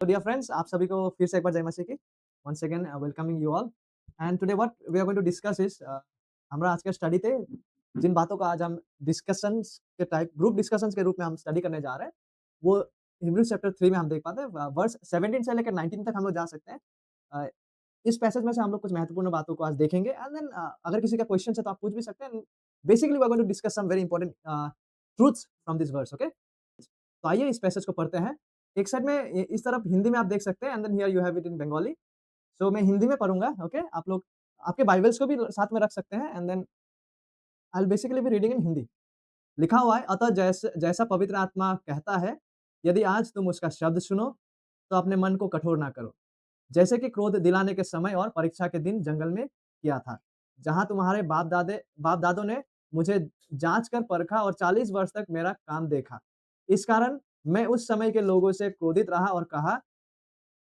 तो dear friends, आप सभी को फिर से एक बार जय मसीह की। Once again welcoming you all and today what we are going to discuss is हमरा आज के स्टडी थे जिन बातों का आज हम डिस्कशंस के टाइप ग्रुप डिस्कशंस के रूप में हम स्टडी करने जा रहे हैं, वो हिब्रू चैप्टर 3 में हम देख पाते हैं। वर्स 17 से लेकर 19 तक हम लोग जा सकते हैं। अ, इस पैसेज में से हम लोग कुछ महत्वपूर्ण बातों को आज देखेंगे एंड देन अगर किसी का क्वेश्चन है तो आप पूछ भी सकते हैं। Basically we are going to discuss some very important truths from this verse, okay? तो आइए इस पैसेज को पढ़ते हैं। एक साइड में इस तरफ हिंदी में आप देख सकते हैं and then here you have it in Bengali. So मैं हिंदी में पढ़ूँगा, ओके? आप लोग आपके बाइबल्स को भी साथ में रख सकते हैं and then I will basically be reading in Hindi. लिखा हुआ है, अतः जैसा पवित्र आत्मा कहता है, यदि आज तुम उसका शब्द सुनो, तो अपने मन को कठोर ना करो। जैसे कि क्रोध दिलाने के समय और परीक्षा के दिन जंगल में किया था, जहाँ तुम्हारे बाप-दादों ने मुझे जाँच कर परखा और 40 वर्ष तक मेरा काम देखा। इस कारण मैं उस समय के लोगों से क्रोधित रहा और कहा,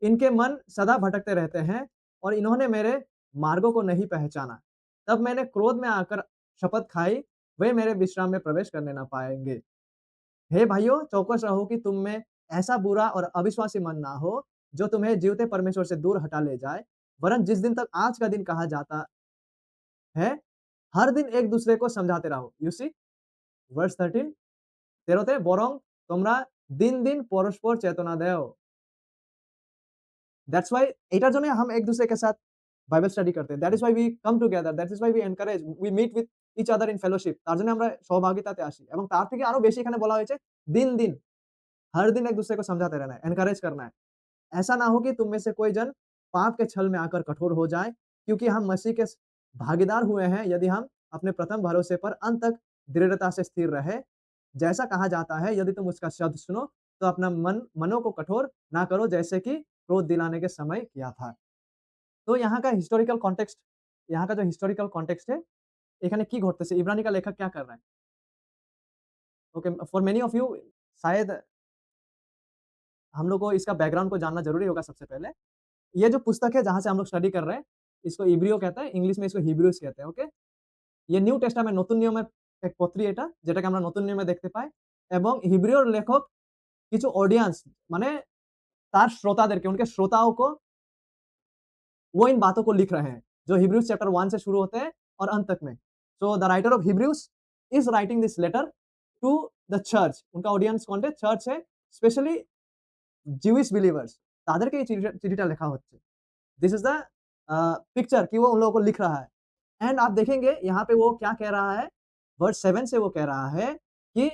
इनके मन सदा भटकते रहते हैं और इन्होंने मेरे मार्गों को नहीं पहचाना। तब मैंने क्रोध में आकर शपथ खाई, वे मेरे विश्राम में प्रवेश करने ना पाएँगे। हे भाइयों, चौकस रहो कि तुम में ऐसा बुरा और अविश्वासी मन ना हो, जो तुम्हें जीवते परमेश्वर से दूर हटा ले जाए। वरन जिस दिन तक आज का दिन कहा जाता है, हर दिन एक-दूसरे को समझाते रहो। यू सी वर्स 13 তেরোতে বরং তোমরা দিন, দিন পরস্পর চেতনা দেও। दैट्स व्हाई এটার জন্যই हम एक-दूसरे के साथ বাইবেল স্টাডি करते हैं। That is why we come together, that is why we encourage, we meet with each other in fellowship. তার জন্য আমরা সহভাগিতাতে আসি এবং তার থেকে আরো বেশি এখানে বলা হয়েছে দিন, দিন, हर दिन एक-दूसरे को समझाते रहना है, एनकरेज करना है। ऐसा ना हो कि तुम में से कोई जन पाप के छल में आकर कठोर हो जाए, क्योंकि हम मसीह के भागीदार हुए हैं यदि हम अपने प्रथम भरोसे पर अंत तक दृढ़ता से स्थिर रहे। जैसा कहा जाता है, यदि तुम उसका शब्द सुनो, तो अपना मनों को कठोर ना करो, जैसे कि क्रोध दिलाने के समय किया था। तो यहाँ का हिस्टोरिकल कॉन्टेक्स्ट, यहाँ का जो हिस्टोरिकल कॉन्टेक्स्ट है, এখানে কি ঘটতেছে? इब्रानी का लेखक क्या कर रहा है? Okay, for many of you शायद हम लोग को इसका बैकग्राउंड को जानना ज़रूरी होगा सबसे पहले। ये जो पुस्तक है जहाँ से हम लोग स्टडी कर रहे हैं, इसको इब्रियो कहते हैं, इंग्लिश में इसको हिब्रूज कहते हैं, ओके? ये নিউ টেস্টামেন্ট নতুন নিয়মের এক পত্রী এটা, যেটাকে আমরা নতুন নিয়মে দেখতে পাই এবং হিব্রীয় লেখক কিছু অডিয়েন্স মানে তার श्रोताদেরকে, उनके श्रोताओं को वो इन बातों को लिख रहे हैं, जो हिब्रूज चैप्टर 1 से शुरू होते हैं और अंत तक में। So the writer of Hebrews is writing this letter to the church. उनका ऑडियंस कौन है? चर्च है, स्पेशली জিউইশ বিলিভার্স। তাদেরকে এই চিঠিটা লেখা হচ্ছে। दिस इज़ द पिक्चर कि वो उन लोगों को लिख रहा है। एंड आप देखेंगे यहाँ पे वो क्या कह रहा है, वर्स 7 से वो कह रहा है कि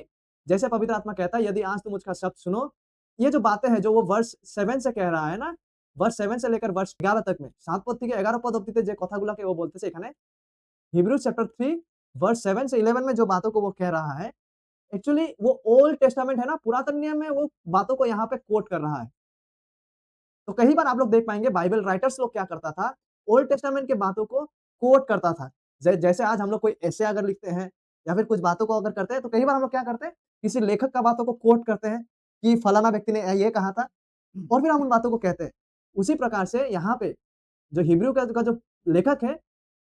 जैसे पवित्र आत्मा कहता है, यदि आज तुम उसका शब्द सुनो। ये जो बातें हैं, जो वो वर्स 7 से कह रहा है ना, वर्स 7 से लेकर वर्स 11 तक में 7 পদ থেকে 11 পদ অবধিতে যে কথাগুলাকে ও বলতেছে এখানে, হিব্রুজ चैप्टर 3 वर्स 7 से 11 में जो बातों को वो कह रहा है, एक्चुअली वो ओल्ड टेस्टामेंट है ना, पुरातन नियम में वो बातों को यहाँ पे कोट कर रहा है। तो कई बार आप लोग देख पाएँगे बाइबल राइटर्स लोग क्या करता था, ओल्ड टेस्टामेंट की बातों को कोट करता था। जैसे आज हम लोग कोई एसे अगर लिखते हैं या फिर कुछ बातों को अगर करते हैं, तो कई बार हम लोग क्या करते हैं, किसी लेखक का बातों को कोट करते हैं कि फलाना व्यक्ति ने ये कहा था और फिर हम उन बातों को कहते हैं। उसी प्रकार से यहाँ पे जो हिब्रू का जो लेखक है,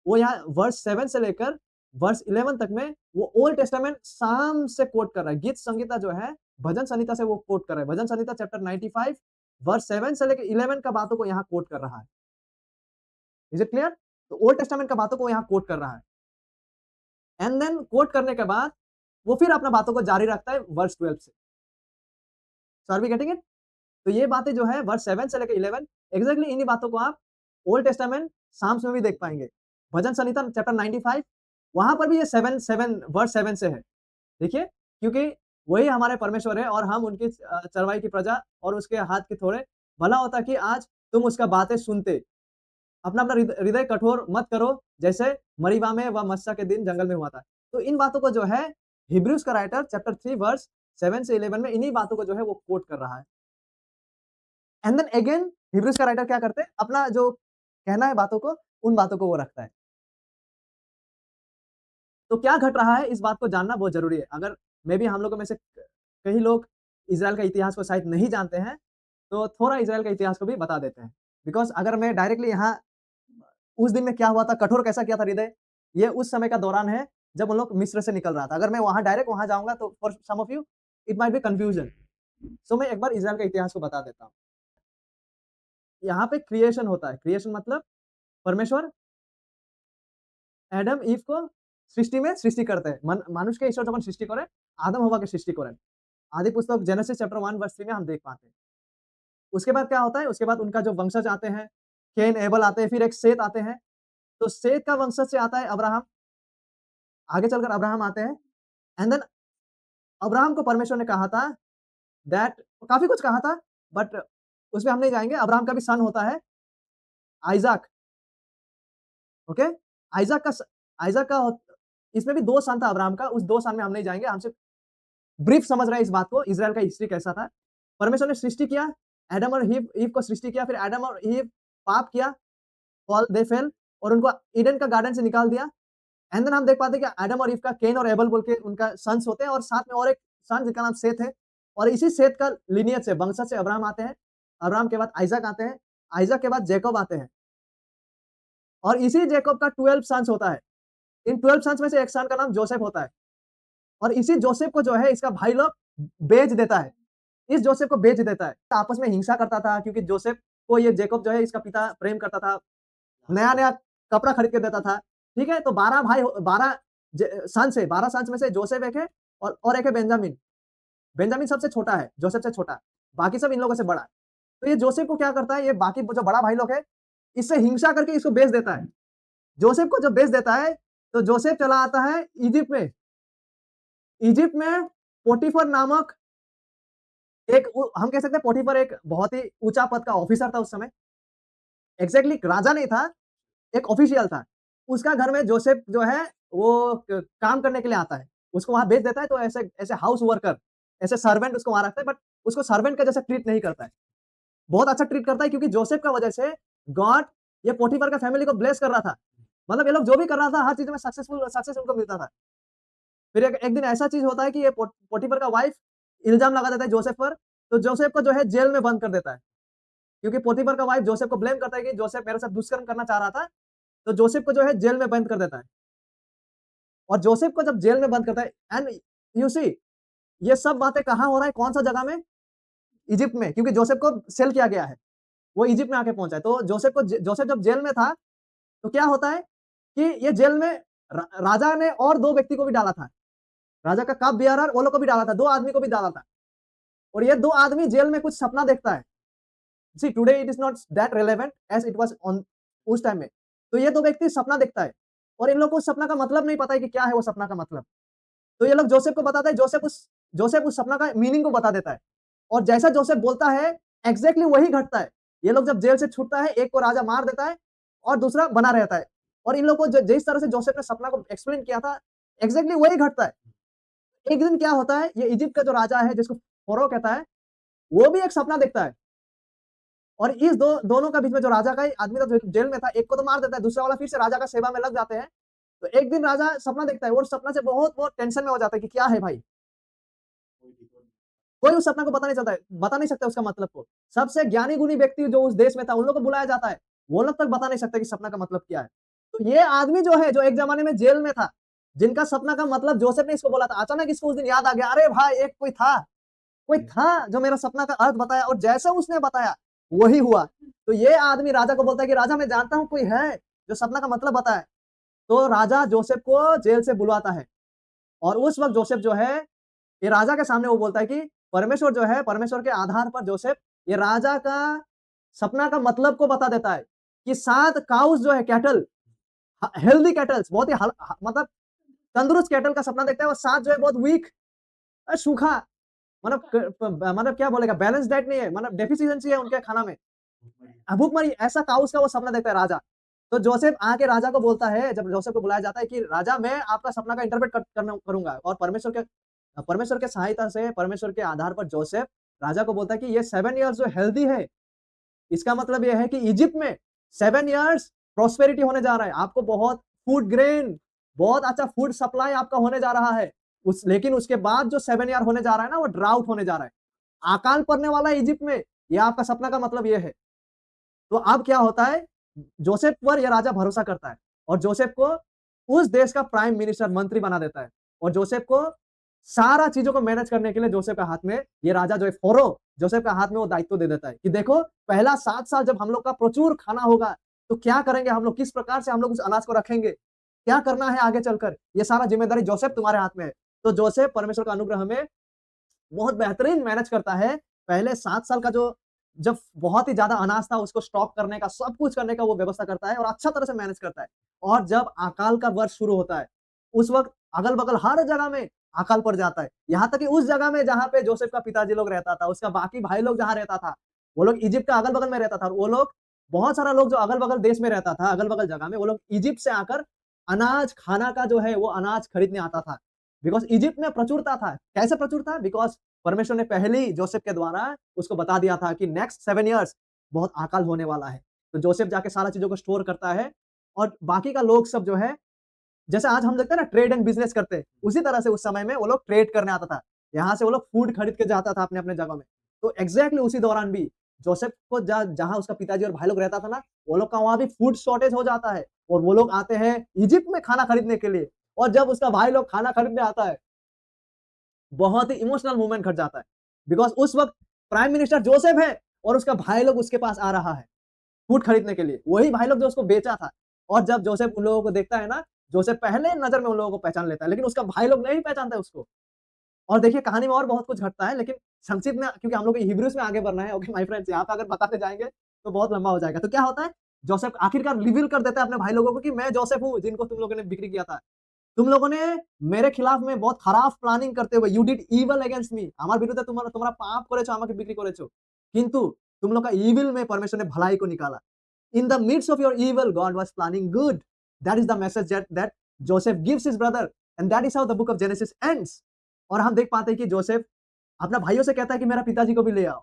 वो यहाँ वर्स 7 से लेकर वर्स 11 तक में वो ओल्ड टेस्टामेंट साम से कोट कर रहा है। गीत संहिता जो है, भजन संहिता से वो कोट कर रहा है। भजन संहिता चैप्टर 95 वर्स 7 से लेकर 11 का बातों को यहाँ कोट कर रहा है। Is it clear? तो ओल्ड टेस्टामेंट का बातों को यहाँ कोट कर रहा है। एंड देन कोट करने के बाद वो फिर अपना बातों को जारी रखता है वर्स 12 से। सो आर वी गेटिंग इट? तो ये बातें जो है वर्स 7 से लेकर 11 एग्ज़ैक्टली इन्हीं बातों को आप ओल्ड टेस्टामेंट साम्स में भी देख पाएँगे। भजन संहिता चैप्टर 95 वहाँ पर भी ये 7 वर्स 7 से है। देखिए, क्योंकि वही हमारे परमेश्वर है और हम उनकी चरवाई की प्रजा और उसके हाथ के थोड़े। भला होता कि आज तुम उसका बातें सुनते। अपना-अपना हृदय कठोर मत करो, जैसे मरीबा में व मस्सा के दिन जंगल में हुआ था। तो इन बातों को जो है हिब्रूज का राइटर चैप्टर 3 वर्स 7 से 11 में इन्हीं बातों को जो है वो कोट कर रहा है। एंड देन अगेन हिब्रूज का राइटर क्या करते हैं, अपना जो कहना है बातों को, उन बातों को वो रखता है। तो क्या घट रहा है, इस बात को जानना बहुत ज़रूरी है। अगर मे बी हम लोगों में से कई लोग इज़राइल का इतिहास को शायद नहीं जानते हैं, तो थोड़ा इज़राइल का इतिहास को भी बता देते हैं। बिकॉज़ अगर मैं डायरेक्टली यहाँ उस दिन में क्या हुआ था, कठोर कैसा किया था हृदय, ये उस समय का दौरान है जब उन लोग मिस्र से निकल रहा था। अगर मैं वहाँ डायरेक्ट वहाँ जाऊँगा तो for some of you it might be confusion. So मैं एक बार इज़राइल का इतिहास को बता देता हूँ। यहाँ पे क्रिएशन होता है। क्रिएशन मतलब परमेश्वर एडम ईव को सृष्टि में सृष्टि करते हैं। মানুষকে ঈশ্বর যখন সৃষ্টি করে, আদম হওয়াকে সৃষ্টি করেন। आदि पुस्तक जेनेसिस चैप्टर 1 वर्स 3 में हम देख पाते हैं। उसके बाद क्या होता है? उसके बाद उनका जो वंशज आते हैं, कैन, एबल आते हैं, फिर एक सेत आते हैं। तो सेत का वंशज से आता है अब्राहम, आगे चलकर अब्राहम आते हैं एंड देन अब्राहम को परमेश्वर ने कहा था दैट काफ़ी कुछ कहा था, बट उसमें हम नहीं जाएँगे। अब्राहम का भी सन होता है आइज़ाक, ओके? आइज़ाक का स आइज़ाक का इसमें भी 2 सन था अब्राहम का, उस 2 सन में हम नहीं जाएँगे। हम सिर्फ ब्रीफ समझ रहे हैं इस बात को, इज़राइल का हिस्ट्री कैसा था। परमेश्वर ने सृष्टि किया, एडम और ईव को सृष्टि किया, फिर एडम और ईव पाप किया, दे फेल और उनको ईडन का गार्डन से निकाल दिया। एंड देन हम देख पाते हैं कि एडम और ईव का कैन और एबल बोल के उनका सन्स होते हैं और साथ में और एक सन जिसका नाम सेत है और इसी सेत का लिनियज से, वंशज से अब्राहम आते हैं। अब्राहम के बाद आइज़ाक आते हैं, आइज़ाक के बाद जैकब आते हैं और इसी जैकब का 12 सन्स होता है। इन 12 सन्स में से एक सन का नाम जोसेफ होता है और इसी जोसेफ को जो है इसका भाई लोग बेच देता है। इस जोसेफ को बेच देता है। आपस में हिंसा करता था क्योंकि जोसेफ को ये जैकब जो है इसका पिता प्रेम करता था, नया-नया कपड़ा खरीद के देता था। ठीक है? तो 12 सन्स है, 12 सन्स में से जोसेफ एक है और एक है बेंजामिन। बेंजामिन सबसे छोटा है, जोसेफ से छोटा। बाकी सब इन लोगों से बड़ा है। तो ये जोसेफ को क्या करता है, ये बाकी जो बड़ा भाई लोग है, इससे हिंसा करके इसको बेच देता है। जोसेफ को जब बेच देता है, तो जोसेफ चला आता है इजिप्ट में। इजिप्ट में पोटीफर नामक एक हम कह सकते हैं पोटीफर एक बहुत ही ऊँचा पद का ऑफिसर था उस समय। एग्ज़ैक्टली राजा नहीं था, एक ऑफिशियल था। उसका घर में जोसेफ जो है वो क काम करने के लिए आता है। उसको वहाँ भेज देता है तो ऐसे ऐसे हाउस वर्कर, ऐसे सर्वेंट उसको वहाँ रखता है बट उसको सर्वेंट का जैसा ट्रीट नहीं करता है। बहुत अच्छा ट्रीट करता है क्योंकि जोसेफ का वजह से गॉड ये पोटीफर का फैमिली को ब्लेस कर रहा था। मतलब ये लोग जो भी कर रहा था हर चीज़ में सक्सेस उनको मिलता था। फिर एक एक दिन ऐसा चीज़ होता है कि ये पोटीफर का वाइफ इल्ज़ाम लगा देता है जोसेफ पर, तो जोसेफ को जो है जेल में बंद कर देता है। क्योंकि पोटीफर का वाइफ जोसेफ को ब्लेम करता है कि जोसेफ मेरे साथ दुष्कर्म करना चाह रहा था, तो जोसेफ को जो है जेल में बंद कर देता है। और जोसेफ को जब जेल में बंद करता है एंड यू सी ये सब बातें कहाँ हो रहा है, कौन-सा जगह में? इजिप्ट में, क्योंकि जोसेफ को सेल किया गया है। वो इजिप्ट में आके पहुँचा है। तो जोसेफ जब जेल में था, तो क्या होता है कि ये जेल में राजा ने और 2 व्यक्ति को भी डाला था। राजा का कप बियरर वो लोग को भी डाला था, 2 आदमी को भी डाला था। और ये 2 आदमी जेल में कुछ सपना देखता है। See today it is not that relevant as it was on उस टाइम में। तो ये 2 व्यक्ति सपना देखता है और इन लोग को उस सपना का मतलब नहीं पता है कि क्या है वो सपना का मतलब। तो ये लोग जोसेफ को बताता है, जोसेफ उस सपना का मीनिंग को बता देता है और जैसा जोसेफ बोलता है एग्ज़ैक्टली वही घटता है। ये लोग जब जेल से छूटता है, एक को राजा मार देता है और दूसरा बना रहता है और इन लोग को ज जिस तरह से जोसेफ ने सपना को एक्सप्लेन किया था, एग्ज़ैक्टली वही घटता है। एक दिन क्या होता है, ये इजिप्ट का जो राजा है जिसको फ़ारो कहता है, वो भी एक सपना देखता है और इस दोनों का बीच में जो राजा का आदमी था जो जेल में था, एक को तो मार देता है, दूसरा वाला फिर से राजा का सेवा में लग जाते हैं। तो एक दिन राजा सपना देखता है और सपना से बहुत टेंशन में हो जाता है कि क्या है भाई? कोई उस सपना को बता नहीं सकता उसका मतलब को। सबसे ज्ञानी-गुणी व्यक्ति जो उस देश में था, उन लोग को बुलाया जाता है। वो लोग तक बता नहीं सकते कि सपना का मतलब क्या है। तो ये आदमी जो है, जो एक ज़माने में जेल में था, जिनका सपना का मतलब जोसेफ ने इसको बोला था, अचानक इसको उस दिन याद आ गया, अरे भाई एक कोई था जो मेरा सपना का अर्थ बताया और जैसा उसने बताया, वही हुआ। तो ये आदमी राजा को बोलता है कि राजा मैं जानता हूँ कोई है, जो सपना का मतलब बताए। तो राजा जोसेफ को जेल से बुलवाता है और उस वक़्त जोसेफ जो है, ये राजा के सामने वो बोलता है कि परमेश्वर जो है, परमेश्वर के आधार पर जोसेफ ये राजा का सपना का मतलब को बता देता है कि 7 काउज़ जो है कैटल हेल्दी कैटल्स बहुत ही मतलब तंदुरुस्त कैटल का सपना देखता है और 7 जो है बहुत वीक सूखा मतलब मतलब क्या बोलेगा बैलेंस डाइट नहीं है, मतलब डेफिशिएंसी है उनके खाना में। भूखमरी ऐसा काउज़ का वो सपना देखता है राजा। तो जोसेफ आके राजा को बोलता है, जब जोसेफ को बुलाया जाता है कि राजा मैं आपका सपना का इंटरप्रेट करूँगा और परमेश्वर के सहायता से, परमेश्वर के आधार पर जोसेफ राजा को बोलता है कि ये 7 इयर्स जो हेल्दी है, इसका मतलब ये है कि इजिप्ट में 7 इयर्स प्रॉस्पेरिटी होने जा रहा है। आपको बहुत फूड ग्रेन, बहुत अच्छा फूड सप्लाई आपका होने जा रहा है। लेकिन उसके बाद जो 7 ईयर होने जा रहा है ना, वो ड्राउट होने जा रहा है। अकाल पड़ने वाला है इजिप्ट में, ये आपका सपना का मतलब ये है। तो अब क्या होता है, जोसेफ पर ये राजा भरोसा करता है और जोसेफ को उस देश का प्राइम मिनिस्टर मंत्री बना देता है और जोसेफ को सारा चीजों को मैनेज करने के लिए जोसेफ के हाथ में, ये राजा जो है फ़रो, जोसेफ के हाथ में वो दायित्व दे देता है कि देखो पहला 7 साल जब हम लोग का प्रचुर खाना होगा, तो क्या करेंगे हम लोग, किस प्रकार से हम लोग उस अनाज को रखेंगे, क्या करना है आगे चलकर, ये सारा जिम्मेदारी जोसेफ तुम्हारे हाथ में है। तो जोसेफ परमेश्वर का अनुग्रह में बहुत बेहतरीन मैनेज करता है। पहले 7 साल का जो जब बहुत ही ज़्यादा अनाज था उसको स्टॉक करने का, सब कुछ करने का वो व्यवस्था करता है और अच्छा तरह से मैनेज करता है। और जब अकाल का वर्ष शुरू होता है, उस वक़्त अगल-बगल हर जगह में अकाल पड़ जाता है। यहाँ तक कि उस जगह में जहाँ पे जोसेफ का पिताजी लोग रहता था, उसका बाकी भाई लोग जहाँ रहता था, वो लोग इजिप्ट का अगल-बगल में रहता था और वो लोग बहुत सारा लोग जो अगल-बगल देश में रहता था, अगल-बगल जगह में, वो लोग इजिप्ट से आकर अनाज खाना का जो है वो अनाज खरीदने आता था। बिकॉज़ इजिप्ट में प्रचुरता था। कैसे प्रचुर था? बिकॉज़ परमेश्वर ने पहले ही जोसेफ के द्वारा उसको बता दिया था कि नेक्स्ट 7 इयर्स बहुत अकाल होने वाला है। तो जोसेफ जाके सारा चीज़ों को स्टोर करता है और बाकी का लोग सब जो है, जैसे आज हम देखते हैं ना ट्रेड एंड बिज़नेस करते हैं, उसी तरह से उस समय में वो लोग ट्रेड करने आता था। यहाँ से वो लोग फूड खरीद के जाता था अपने-अपने जगह में। तो एग्ज़ैक्टली उसी दौरान भी जोसेफ को जहाँ उसका पिताजी और भाई लोग रहता था ना, वो लोग का वहाँ भी फूड शॉर्टेज हो जाता है और वो लोग आते हैं इजिप्ट में खाना खरीदने के लिए। और जब उसका भाई लोग खाना खरीदने आता है, बहुत ही इमोशनल मोमेंट घट जाता है। बिकॉज़ उस वक़्त प्राइम मिनिस्टर जोसेफ है और उसका भाई लोग उसके पास आ रहा है, फूड खरीदने के लिए। वही भाई लोग जो उसको बेचा था। और जब जोसेफ उन लोगों को देखता है ना, जोसेफ पहले नज़र में उन लोगों को पहचान लेता है, लेकिन उसका भाई लोग नहीं पहचानते उसको। और देखिए कहानी में और बहुत कुछ घटता है, लेकिन संक्षिप्त में क्योंकि हम लोग को हिब्रूज़ में आगे बढ़ना है, ओके माय फ्रेंड्स, यहाँ पे अगर बताते जाएँगे तो बहुत लंबा हो जाएगा। तो क्या होता है, जोसेफ आखिरकार रिवील कर देता है अपने भाई लोगों को कि मैं जोसेफ हूँ, जिनको तुम लोगों ने बिक्री किया था। तुम लोगों ने मेरे खिलाफ में बहुत खराब प्लानिंग करते हुए, you did evil against me, আমার বিরুদ্ধে তোমরা পাপ করেছো, আমাকে বিক্রি করেছো। কিন্তু तुम लोग का इविल में परमेश्वर ने भलाई को निकाला। In the midst of your evil, God was planning good. That is the message that Joseph gives his brother, and that is how the book of Genesis ends. और हम देख पाते हैं कि जोसेफ अपना भाइयों से कहता है कि मेरा पिताजी को भी ले आओ।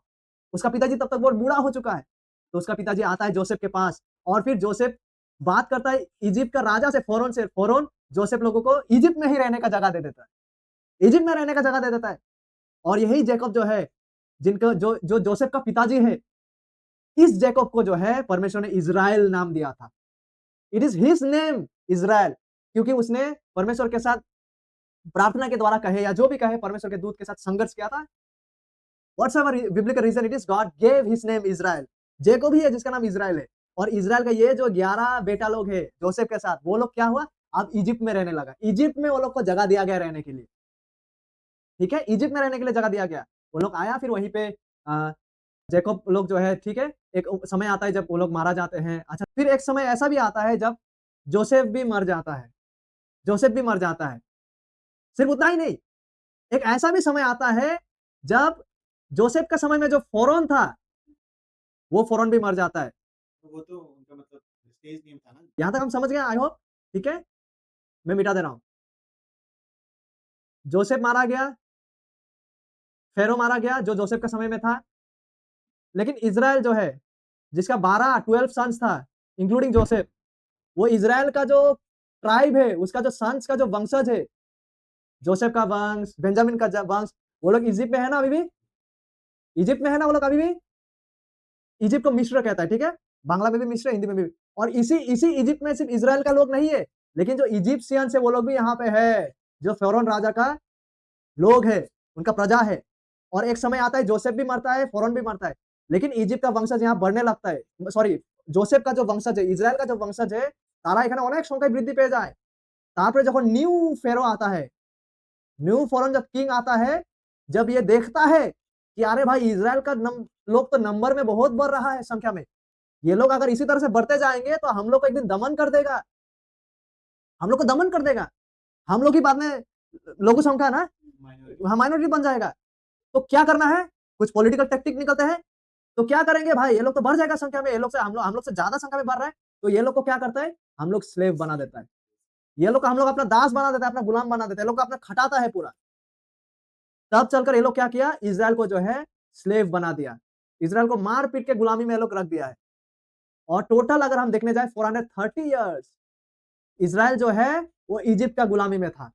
उसका पिताजी तब तक बहुत बूढ़ा हो चुका है। तो उसका पिताजी आता है जोसेफ के पास और फिर जोसेफ बात करता है इजिप्ट का राजा से, फ़रोन से। फ़रोन जोसेफ लोगों को इजिप्ट में ही रहने का जगह दे देता है। इजिप्ट में रहने का जगह दे देता है। और यही जैकब जो है, जिनका जो जो जोसेफ का पिताजी है, इस जैकब को जो है परमेश्वर ने इज़राइल नाम दिया था। It is his name Israel, क्योंकि उसने परमेश्वर के साथ प्रार्थना के द्वारा कहे या जो भी कहे, परमेश्वर के दूत के साथ संघर्ष किया था। Whatsoever biblical reason it is, God gave his name Israel. Jacob ही है जिसका नाम इज़राइल है। और इज़राइल का ये जो 11 बेटा लोग है जोसेफ के साथ, वो लोग क्या हुआ, अब इजिप्ट में रहने लगा। इजिप्ट में वो लोग को जगह दिया गया रहने के लिए। ठीक है, इजिप्ट में रहने के लिए जगह दिया गया। वो लोग आया, फिर वहीं पे जैकब लोग जो है, ठीक है, एक समय आता है जब वो लोग मारा जाते हैं। अच्छा, फिर एक समय ऐसा भी आता है जब जोसेफ भी मर जाता है। जोसेफ भी मर जाता है। सिर्फ उतना ही नहीं, एक ऐसा भी समय आता है जब जोसेफ का समय में जो फ़रोन था, वो फ़रोन भी मर जाता है। तो वो तो उनका मतलब स्टेज नेम था ना? यहाँ तक हम समझ गए आई होप, ठीक है? मैं मिटा दे रहा हूँ। जोसेफ मारा गया, फ़ेरो मारा गया जो जोसेफ के समय में था। लेकिन इज़राइल जो है, जिसका 12 सन्स था, इंक्लूडिंग जोसेफ, वो इज़राइल का जो ट्राइब है, उसका जो सन्स का जो वंशज है, जोसेफ का वंश, बेंजामिन का वंश, वो लोग इजिप्ट में है ना अभी भी? इजिप्ट में है ना वो लोग अभी भी? इजिप्ट को मिस्र कहता है, ठीक है? बांग्ला में भी मिस्र, हिंदी में भी। और इसी इसी इजिप्ट में सिर्फ इज़राइल का लोग नहीं है, लेकिन जो इजिप्शियंस है वो लोग भी यहाँ पे है, जो फ़रोन राजा का लोग है, उनका प्रजा है। और एक समय आता है जोसेफ भी मरता है, फ़रोन भी मरता है। लेकिन इजिप्ट का वंशज यहाँ बढ़ने लगता है। सॉरी, जोसेफ का जो वंशज है, इज़राइल का जो वंशज है, তারা এখানে অনেক সংখ্যায় বৃদ্ধি পেয়ে যায়। তারপরে যখন নিউ फेरो आता है, न्यू फ़ॉरेन जब किंग आता है, जब ये देखता है कि अरे भाई इज़राइल का लोग तो नंबर में बहुत बढ़ रहा है संख्या में। ये लोग अगर इसी तरह से बढ़ते जाएँगे तो हम लोग को एक दिन दमन कर देगा। हम लोग को दमन कर देगा। हम लोग ही बाद में लघु संख्या ना, माइनॉरिटी। हाँ, माइनॉरिटी बन जाएगा। तो क्या करना है? कुछ पॉलिटिकल टैक्टिक निकलते हैं। तो क्या करेंगे भाई, ये लोग तो बढ़ जाएगा संख्या में, ये लोग से हम लोग से ज़्यादा संख्या में बढ़ रहा है। तो ये लोग को क्या करता है? हम लोग स्लेव बना देता है। ये लोग को हम लोग अपना दास बना देता है, अपना गुलाम बना देता है। ये लोग को अपना खटाता है पूरा। तब चलकर ये लोग क्या किया, इज़राइल को जो है स्लेव बना दिया। इज़राइल को मार-पीट के गुलामी में ये लोग रख दिया है। और टोटल अगर हम देखने जाएँ 430 इयर्स इज़राइल जो है वो इजिप्ट का गुलामी में था।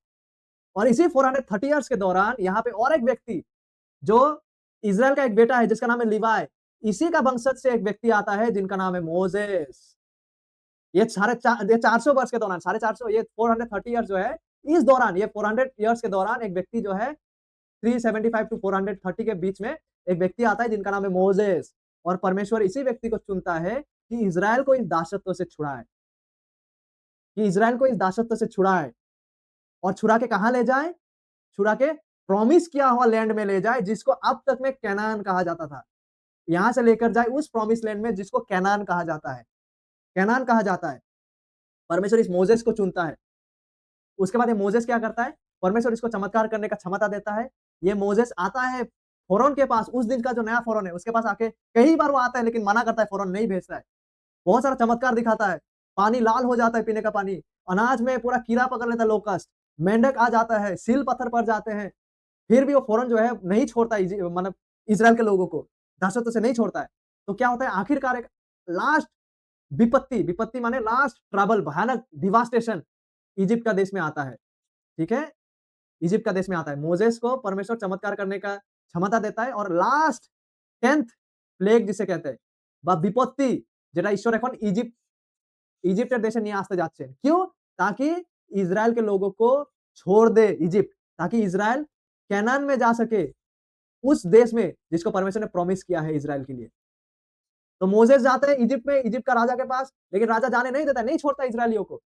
और इसी 430 इयर्स के दौरान यहाँ पे और एक व्यक्ति, जो इज़राइल का एक बेटा है जिसका नाम है लिवाय, इसी का वंशज से एक व्यक्ति आता है जिनका नाम है मोसेस। ये 450 वर्ष के दौरान, 450, ये 430 इयर्स जो है, इस दौरान ये 400 इयर्स के दौरान एक व्यक्ति जो है 375 टू 430 के बीच में एक व्यक्ति आता है जिनका नाम है मोजेस, और परमेश्वर इसी व्यक्ति को चुनता है कि इज़राइल को इस दासत्व से छुड़ाए, कि इज़राइल को इस दासत्व से छुड़ाए और छुड़ा के कहाँ ले जाए? छुड़ा के प्रॉमिस किया हुआ लैंड में ले जाए, जिसको अब तक में कैनान कहा जाता था। यहाँ से लेकर जाए उस प्रॉमिस लैंड में जिसको कैनान कहा जाता है। कैनान कहा जाता है। परमेश्वर इस मोजेस को चुनता है। उसके बाद ये मोजेस क्या करता है? परमेश्वर इसको चमत्कार करने का क्षमता देता है। ये मोजेस आता है फ़रोन के पास, उस दिन का जो नया फ़रोन है, उसके पास आके कई बार वो आता है लेकिन मना करता है, फ़रोन नहीं भेजता है। बहुत सारा चमत्कार दिखाता है। पानी लाल हो जाता है पीने का पानी, अनाज में पूरा कीड़ा पकड़ लेता है लोकस्ट, मेंढक आ जाता है, सील पत्थर पड़ जाते हैं। फिर भी वो फ़ौरन जो है नहीं छोड़ता मतलब इज़राइल के लोगों को, दासत्व से नहीं छोड़ता है। तो क्या होता है आखिरकार एक लास्ट विपत्ति माने लास्ट ट्रबल, भयानक डिवास्टेशन इजिप्ट का देश में आता है, ठीक है? इजिप्ट का देश में आता है। मोजेस को परमेश्वर चमत्कार करने का क्षमता देता है और लास्ट 10th প্লেগ जिसे कहते हैं বা বিপত্তি যেটা ঈশ্বর এখন इजिप्टेर देशे নিয়ে আসতে যাচ্ছেন। क्यों? ताकि इज़राइल के लोगों को छोड़ दे इजिप्ट, ताकि इज़राइल कैनान में जा सके, उस देश में जिसको परमेश्वर ने प्रॉमिस किया है इज़राइल के लिए। तो मोसेस जाते हैं इजिप्ट में, इजिप्ट का राजा के पास, लेकिन राजा जाने नहीं देता, नहीं छोड़ता इज़राइलियों को।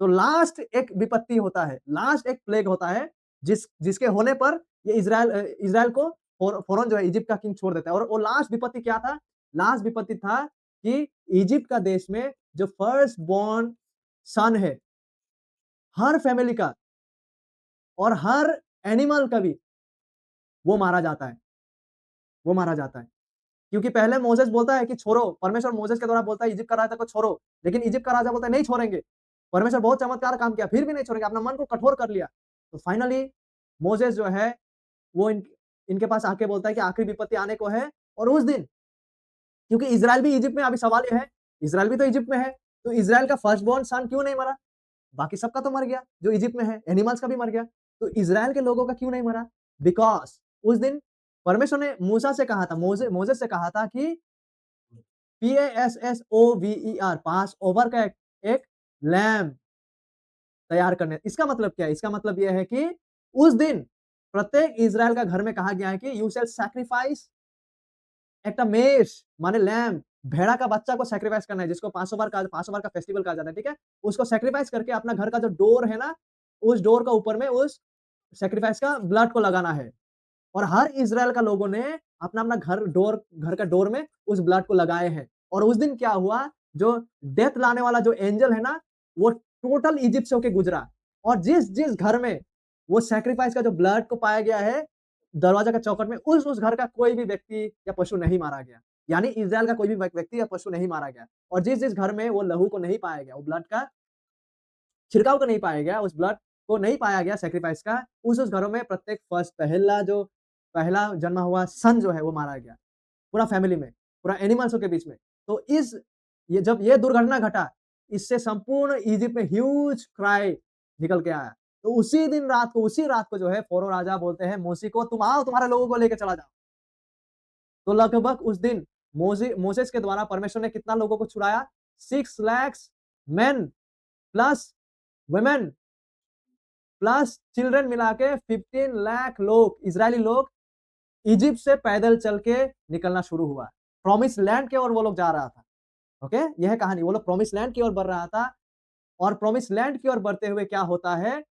तो लास्ट एक विपत्ति होता है, लास्ट एक प्लेग होता है, जिसके होने पर ये इज़राइल को फ़ौरन जो है इजिप्ट का किंग छोड़ देता है। और वो लास्ट विपत्ति क्या था? लास्ट विपत्ति था कि इजिप्ट का देश में जो फर्स्ट बोर्न सन है, हर फैमिली का और हर एनिमल का भी, वो मारा जाता है, वो मारा जाता है। क्योंकि पहले मोसेस बोलता है कि छोड़ो, परमेश्वर मोसेस के द्वारा बोलता है इजिप्ट का राजा को छोड़ो, लेकिन इजिप्ट का राजा बोलता है नहीं छोड़ेंगे। परमेश्वर बहुत चमत्कार काम किया, फिर भी नहीं छोड़ेंगे, अपना मन को कठोर कर लिया। तो फाइनली मोसेस जो है वो इनके पास आके बोलता है कि आखिरी विपत्ति आने को है, और उस दिन क्योंकि इज़राइल भी इजिप्ट में, अभी सवाल ये है, इज़राइल भी तो इजिप्ट में है, तो इज़राइल का फर्स्ट बोर्न सन क्यों नहीं मरा? बाकी सबका तो मर गया, जो इजिप्ट में है, एनिमल्स का भी मर गया। तो इज़राइल के लोगों का क्यों नहीं मरा? बिकॉज़ उस दिन परमेश्वर ने मूसा से कहा था, मोसेस से कहा था कि PASSOVER, पास ओवर का एक लैम्ब तैयार करने। इसका मतलब क्या है? इसका मतलब ये है कि उस दिन प्रत्येक इज़राइल का घर में कहा गया है कि यू शैल सैक्रिफाइस একটা মেষ माने लैम्ब, भेड़ा का बच्चा को सैक्रिफाइस करना है, जिसको पासोवर का फेस्टिवल कहा जाता है, ठीक है? उसको सैक्रिफाइस करके अपना घर का जो डोर है ना, उस डोर का ऊपर में उस सैक्रिफाइस का ब्लड को लगाना है। और हर इज़राइल का लोगों ने अपना-अपना घर का डोर में उस ब्लड को लगाए हैं। और उस दिन क्या हुआ, जो डेथ लाने वाला जो एंजल है ना, वो टोटल इजिप्ट से होके गुजरा, और जिस-जिस घर में वो सैक्रिफाइस का जो ब्लड को पाया गया है, दरवाजा का चौखट में, उस घर का कोई भी व्यक्ति या पशु नहीं मारा गया। यानी इज़राइल का कोई भी व्यक्ति या पशु नहीं मारा गया। और जिस-जिस घर में वो लहू को नहीं पाया गया, वो ब्लड का छिड़काव को नहीं पाया गया, उस ब्लड को नहीं पाया गया सैक्रिफाइस का, उस घरों में प्रत्येक फर्स्ट पहला जन्मा हुआ सन जो है वो मारा गया। पूरा फैमिली में, पूरा एनिमल्सों के बीच में। तो ये जब ये दुर्घटना घटा, इससे संपूर्ण इजिप्ट में ह्यूज क्राई निकल के आया। तो उसी रात को जो है फ़रो राजा बोलते हैं मूसी को, तुम आओ, तुम्हारे लोगों को लेके चला जाओ। तो लगभग उस दिन मोसेस के द्वारा परमेश्वर ने कितना लोगों को छुड़ाया? 6 lakh main plus women plus children मिला के 15 लाख लोग, इज़राइली लोग इजिप्ट से पैदल चल के निकलना शुरू हुआ। प्रॉमिस लैंड की ओर वो लोग जा रहा था। ओके? यह है कहानी। वो लोग प्रॉमिस लैंड की ओर बढ़ रहा था, और प्रॉमिस लैंड की ओर बढ़ते हुए क्या होता है,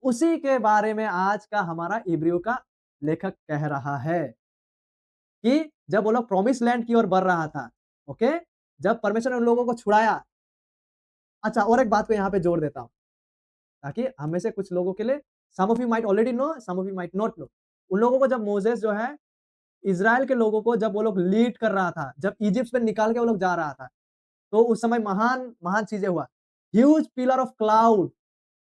उसी के बारे में आज का हमारा इब्रियों का लेखक कह रहा है कि जब वो लोग प्रॉमिस लैंड की ओर बढ़ रहा था, ओके? जब परमेश्वर ने उन लोगों को छुड़ाया। अच्छा, और एक बात को यहाँ पे जोड़ देता हूँ, ताकि हम में से कुछ लोगों के लिए, some of you might already know, some of you might not know. उन लोगों को जब मोसेस जो है इज़राइल के लोगों को जब वो लोग लीड कर रहा था, जब इजिप्ट से निकाल के वो लोग जा रहा था, तो उस समय महान चीजें हुआ। ह्यूज पिलर ऑफ क्लाउड,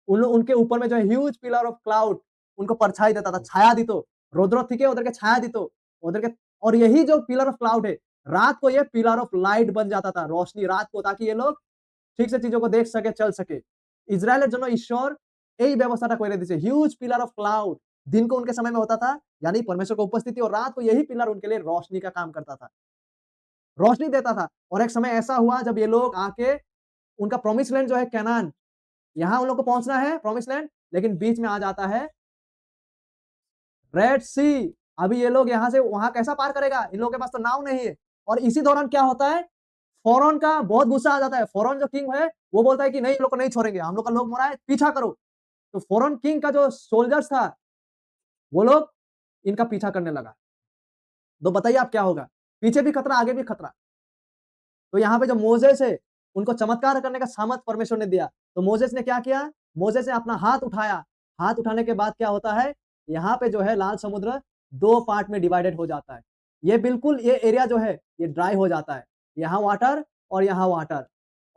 उनके ऊपर में जो है ह्यूज पिलर ऑफ क्लाउड उनको परछाई देता था, छाया दी तो रौद्र थी के उधर के छाया दी तो उधर के। और यही जो पिलर ऑफ क्लाउड है, रात को ये पिलर ऑफ लाइट बन जाता था, रोशनी रात को, ताकि ये लोग ঠিক से चीजों को देख सके, चल सके। इज़राइलेर জন্য ঈশ্বর এই ব্যবস্থাটা করে দিয়েছে, হিউজ पिलर ऑफ क्लाउड। दिन को उनके समय में होता था, यानी परमेश्वर की उपस्थिति, और रात को यही पिलर उनके लिए रोशनी का काम करता था, रोशनी देता था। और एक समय ऐसा हुआ जब ये लोग आके उनका प्रॉमिस लैंड जो है कनान, यहाँ उन लोग को पहुंचना है प्रॉमिस लैंड, लेकिन बीच में आ जाता है रेड सी। अभी ये लोग यहाँ से वहां कैसा पार करेगा, इन लोगों के पास तो नाव नहीं है। और इसी दौरान क्या होता है, फ़ारओन का बहुत गुस्सा आ जाता है। फ़ारओन जो किंग है वो बोलता है कि नहीं, इन लोग को नहीं छोड़ेंगे, हम लोग का लोग मरा है, पीछा करो। तो फ़ारओन किंग का जो सोल्जर्स था वो लोग इनका पीछा करने लगा। तो बताइए आप क्या होगा, पीछे भी खतरा, आगे भी खतरा। तो यहाँ पे जो मोजेस है उनको चमत्कार करने का सामर्थ परमेश्वर ने दिया। तो मोजेस ने क्या किया, मोजेस ने अपना हाथ उठाया। हाथ उठाने के बाद क्या होता है, यहाँ पे जो है लाल समुद्र 2 पार्ट में डिवाइडेड हो जाता है। ये बिल्कुल ये एरिया जो है ये ड्राई हो जाता है। यहाँ वाटर और यहाँ वाटर।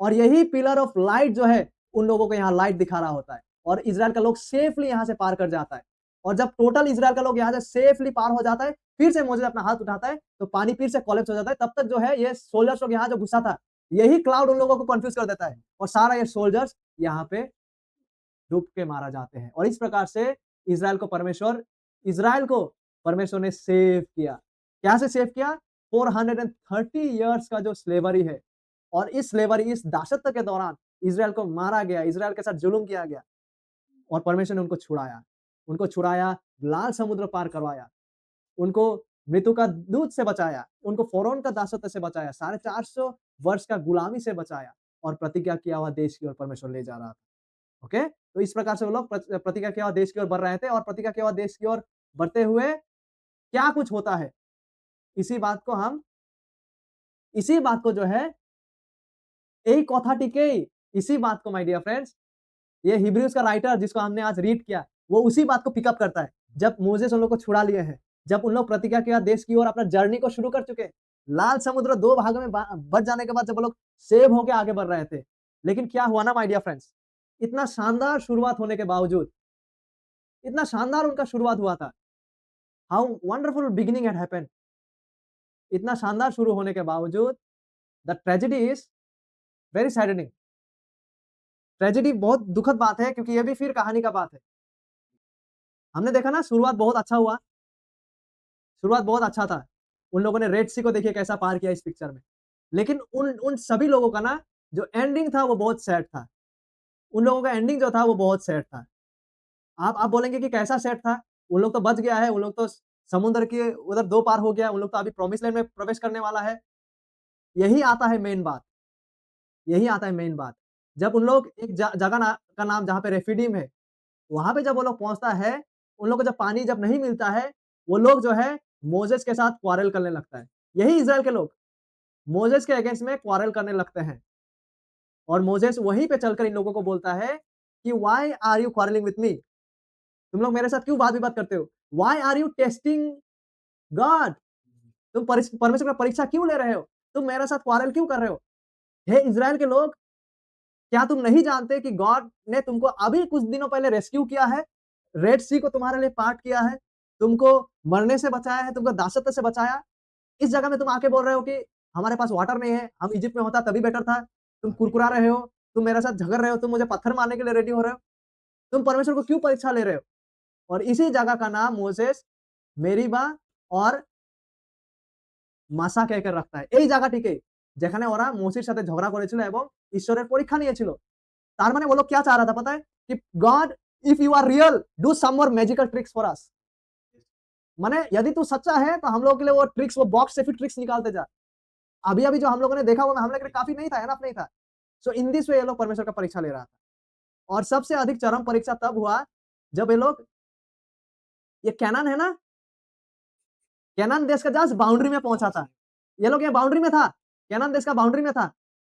और यही पिलर ऑफ लाइट जो है उन लोगों को यहाँ लाइट दिखा रहा होता है और इज़राइल का लोग सेफली यहाँ से पार कर जाता है। और जब टोटल इज़राइल का लोग यहाँ से सेफली पार हो जाता है, फिर से मोजेस अपना हाथ उठाता है तो पानी फिर से कोलैप्स हो जाता है। तब तक जो है ये सोल्जर्स लोग यहाँ जो घुसा था, यही क्लाउड उन लोगों को कंफ्यूज कर देता है और सारा ये सोल्जर्स यहाँ पे डूब के मारा जाते हैं। और इस प्रकार से इज़राइल को परमेश्वर ने सेव किया। क्या से सेव किया? 430 इयर्स का जो स्लेवरी है और इस स्लेवरी, इस दासत्व के दौरान इज़राइल को मारा गया, इज़राइल के साथ जुल्म किया गया और परमेश्वर ने उनको छुड़ाया। उनको छुड़ाया, लाल समुद्र पार करवाया, उनको मृत्यु का दूत से बचाया, उनको फ़ारओन का दासत्व से बचाया, 450 वर्ष का गुलामी से बचाया और प्रतिज्ञा किया हुआ देश की ओर परमेश्वर ले जा रहा था। ओके? तो इस प्रकार से वो लोग प्रतिज्ञा किया हुआ देश की ओर बढ़ रहे थे और प्रतिज्ञा किया हुआ देश की ओर बढ़ते हुए क्या कुछ होता है, इसी बात को जो है এই কথাটিকেই इसी बात को माय डियर फ्रेंड्स, ये हिब्रूज का राइटर जिसको हमने आज रीड किया, वो उसी बात को पिकअप करता है। जब मोसेस उन लोग को छुड़ा लिए हैं, जब उन लोग प्रतिज्ञा किया देश की ओर अपना जर्नी को शुरू कर चुके हैं, लाल समुद्र 2 भागों में बँट जाने के बाद जब वो लोग सेव होके आगे बढ़ रहे थे। लेकिन क्या हुआ ना माय डियर फ्रेंड्स, इतना शानदार शुरुआत होने के बावजूद, इतना शानदार उनका शुरुआत हुआ था। How wonderful beginning had happened. इतना शानदार शुरू होने के बावजूद the tragedy is very saddening. Tragedy बहुत दुखद बात है क्योंकि ये भी फिर कहानी का बात है। हमने देखा ना शुरुआत बहुत अच्छा हुआ, शुरुआत बहुत अच्छा था। उन लोगों ने रेड सी को देखिए कैसा पार किया इस पिक्चर में। लेकिन उन उन सभी लोगों का ना जो एंडिंग था वो बहुत सैड था। उन लोगों का एंडिंग जो था वो बहुत सैड था। आप बोलेंगे कि कैसा सैड था? उन लोग तो बच गया है, उन लोग तो समुद्र के उधर 2 पार हो गया, उन लोग तो अभी प्रॉमिस लैंड में प्रवेश करने वाला है। यही आता है मेन बात, यही आता है मेन बात। जब उन लोग एक जगह का नाम जहाँ पे रेफिडीम है, वहाँ पे जब वो लोग पहुँचता है, उन लोगों को जब पानी जब नहीं मिलता है, वो लोग जो है मोसेस के साथ क्वारल करने लगता है। यही इज़राइल के लोग मोसेस के अगेंस्ट में क्वारल करने लगते हैं और मोसेस वहीं पे चलकर इन लोगों को बोलता है कि why are you quarrelling with me? तुम लोग मेरे साथ क्यों वाद-विवाद करते हो? Why are you testing God? तुम परमेश्वर का परीक्षा क्यों ले रहे हो? तुम मेरे साथ क्वारल क्यों कर रहे हो? हे इज़राइल के लोग, क्या तुम नहीं जानते कि गॉड ने तुमको अभी कुछ दिनों पहले रेस्क्यू किया है? रेड सी को तुम्हारे लिए पार्ट किया है, तुमको मरने से बचाया है, तुमको दासत्व से बचाया। इस जगह में तुम आके बोल रहे हो कि हमारे पास वाटर नहीं है, हम इजिप्ट में होता तभी बेटर था। तुम कुरकुरा रहे हो, तुम मेरे साथ झगड़ रहे हो, तुम मुझे पत्थर मारने के लिए रेडी हो रहे हो। तुम परमेश्वर को क्यों परीक्षा ले रहे हो? और इसी जगह का नाम मोसेस, मेरीबा और মাসা कहकर रखता है। এই জায়গাটিকে যেখানে ওরা মোসের সাথে ঝগড়া করেছিল এবং ঈশ্বরের পরীক্ষা নিয়েছিল। তার মানে वो लोग क्या चाह रहा था पता है? कि God if you are real do some more magical tricks for us. माने यदि तू सच्चा है तो हम लोगों के लिए वो ट्रिक्स, वो बॉक्स से फिर ट्रिक्स निकालते जा। अभी-अभी जो हम लोगों ने देखा वो हम लोग के लिए काफ़ी नहीं था, एनफ नहीं था। सो इन दिस वे ये लोग परमेश्वर का परीक्षा ले रहा था। और सबसे अधिक चरम परीक्षा तब हुआ जब ये लोग, ये कैनान है ना, कैनान देश का जस्ट बाउंड्री में पहुंचा था। ये लोग ये बाउंड्री में था, कैनान देश का बाउंड्री में था।